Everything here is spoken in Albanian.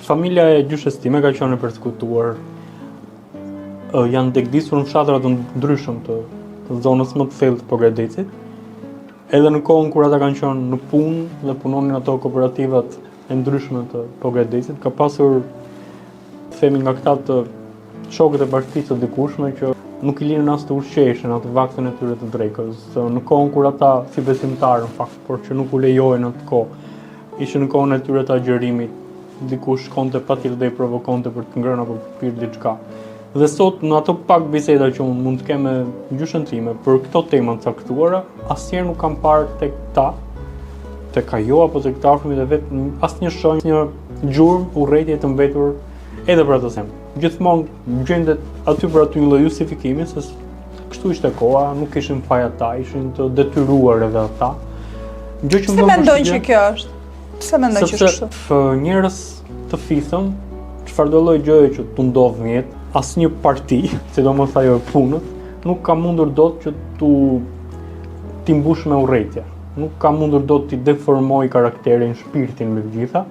Familja e gjyshes time ka qenë e përsekutuar. Janë degdisur në fshatra të ndryshëm të zonës më të thellë të Pogradecit. Edhe në kohën kur ata kanë qenë në punë dhe punonin ato kooperativat e ndryshme të Pogradecit, ka pasur, themi nga këta të shokët e partisë të dikushme që nuk i lirin as të ushqeshin atë vaktën e tyre të drekës. Në kohën kur ata si besimtarë në fakt, por që nuk u lejohen atë kohë, ishin në kohën e tyre të agjerimit, dikush shkonte patjetër dhe i provokonte për të ngrënë apo për pirë diçka. Dhe sot në ato pak biseda që unë mund të kem me gjyshen time për këto tema të caktuara, asnjëherë nuk kam parë tek ta, tek ajo apo tek ta afërmit e vet, asnjë shenjë, një gjurmë urrëtie të mbetur edhe për atë sem. Gjithmonë gjendet aty për aty një lloj justifikimi se kështu ishte koha, nuk kishin faj ata, ishin të detyruar edhe ata. Gjë që Se mendojnë që kjo është? Pse mendojnë që është kështu? Sepse njerëz të fitëm, çfarëdo lloj gjëje që tu ndodh në jetë, asnjë parti, sidomos ajo e punës, nuk ka mundur dot që ti mbush me urrëtie. Nuk ka mundur dot t'i deformoj karakterin, shpirtin me të gjitha.